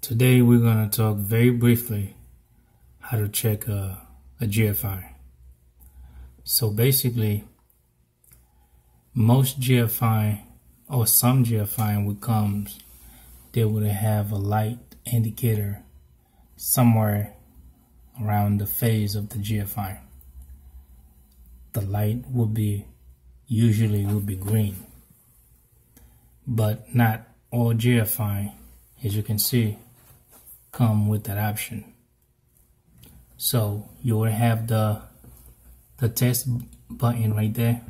Today we're going to talk very briefly how to check a Gfci. So basically, most Gfci or some Gfci with comes, they would have a light indicator somewhere around the phase of the Gfci. The light usually will be green, but not all Gfci, as you can see, come with that option. So you will have the test button right there,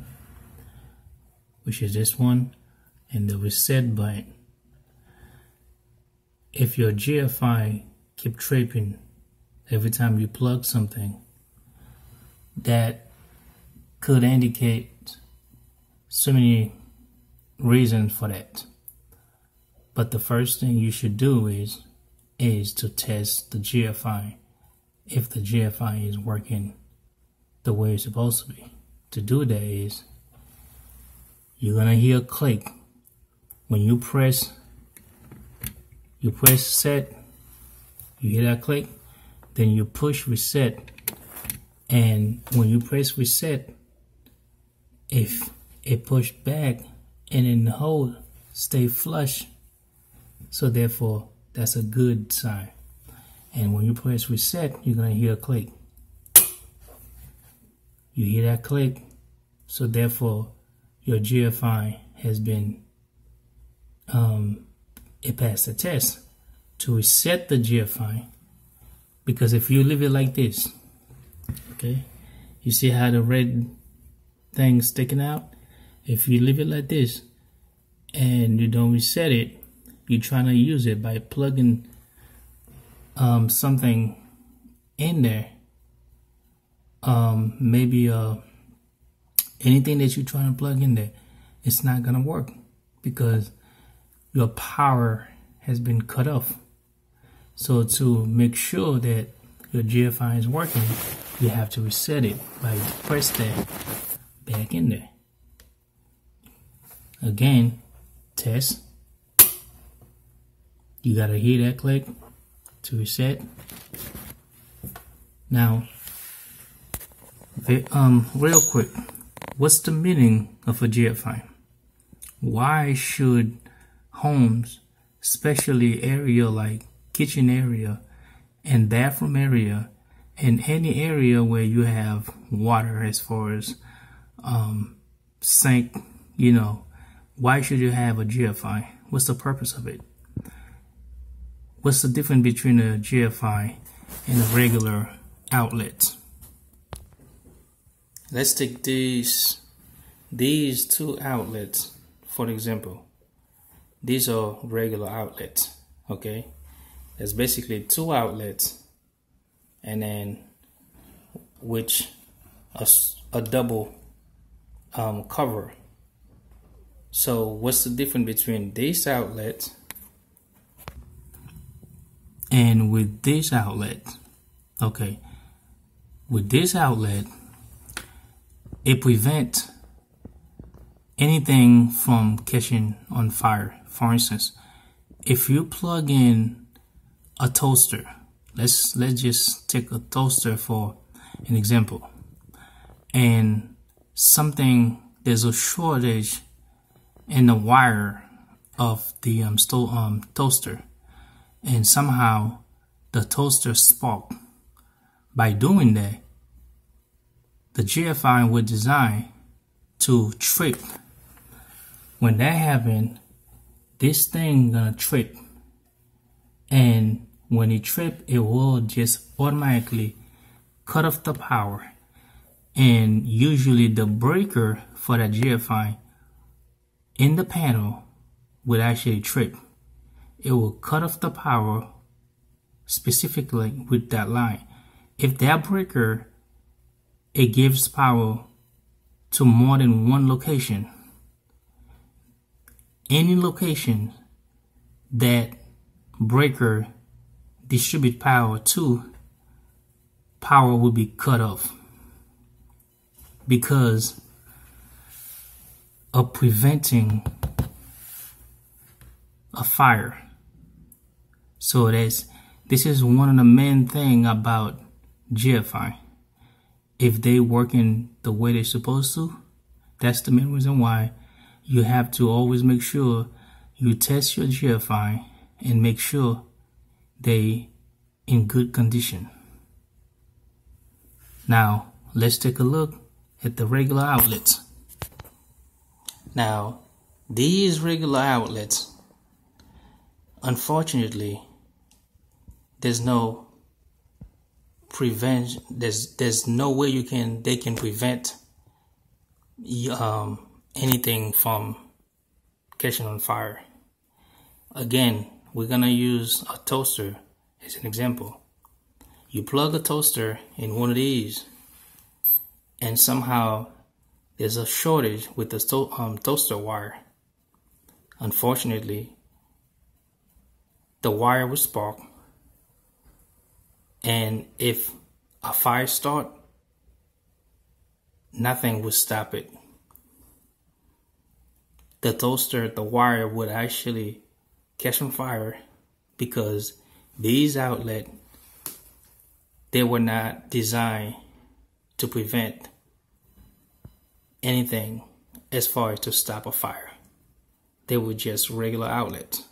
which is this one, and the reset button. If your Gfci keep tripping every time you plug something, that could indicate so many reasons for that. But the first thing you should do is to test the Gfci, if the Gfci is working the way it's supposed to be. To do that is, you're gonna hear a click when you press set. You hear that click, then you push reset, and when you press reset, if it pushed back and then the hole stay flush, so therefore that's a good sign. And when you press reset, you're gonna hear a click. You hear that click, so therefore your Gfci has been it passed the test. To reset the Gfci, because if you leave it like this, okay, you see how the red thing sticking out? If you leave it like this and you don't reset it, you're trying to use it by plugging something in there, maybe anything that you're trying to plug in there, it's not gonna work because your power has been cut off. So to make sure that your Gfci is working, you have to reset it by press that back in there. Again, test. You gotta hear that click to reset. Now, real quick, what's the meaning of a Gfci? Why should homes, especially area like kitchen area and bathroom area, and any area where you have water as far as sink, why should you have a Gfci? What's the purpose of it? What's the difference between a Gfci and a regular outlet? Let's take these two outlets for example. These are regular outlets, okay? There's basically two outlets, and then which a double cover. So what's the difference between this outlet and with this outlet? Okay, with this outlet, it prevents anything from catching on fire. For instance, if you plug in a toaster, let's just take a toaster for an example, and there's a shortage in the wire of the toaster, and somehow the toaster sparked. By doing that, the Gfci was designed to trip. When that happened, this thing gonna trip, and when it trip, it will just automatically cut off the power. And usually the breaker for the Gfci in the panel would actually trip. It will cut off the power specifically with that line. If that breaker, it gives power to more than one location, any location that breaker distribute power to, power will be cut off because of preventing a fire. So this is one of the main thing about Gfci. If they working the way they're supposed to, that's the main reason why you have to always make sure you test your Gfci and make sure they in good condition. Now let's take a look at the regular outlets. Now these regular outlets, unfortunately, there's no prevention. There's no way they can prevent anything from catching on fire. Again, we're gonna use a toaster as an example. You plug a toaster in one of these, and somehow there's a shortage with the toaster wire. Unfortunately, the wire will spark, and if a fire starts, nothing will stop it. The toaster, the wire would actually catch on fire because these outlets, they were not designed to prevent anything as far as to stop a fire. They were just regular outlets.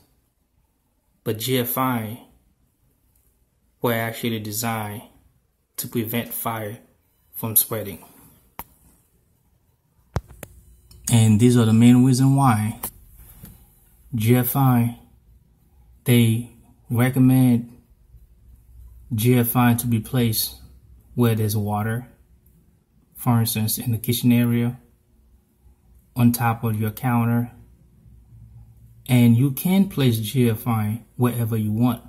But Gfci were actually designed to prevent fire from spreading. And these are the main reason why Gfci, they recommend Gfci to be placed where there's water. For instance, in the kitchen area, on top of your counter. And you can place Gfci wherever you want.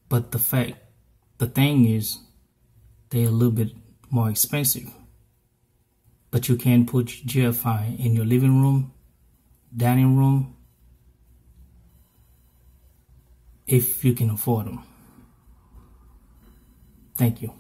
But the thing is, they're a little bit more expensive. But you can put Gfci in your living room, dining room, if you can afford them. Thank you.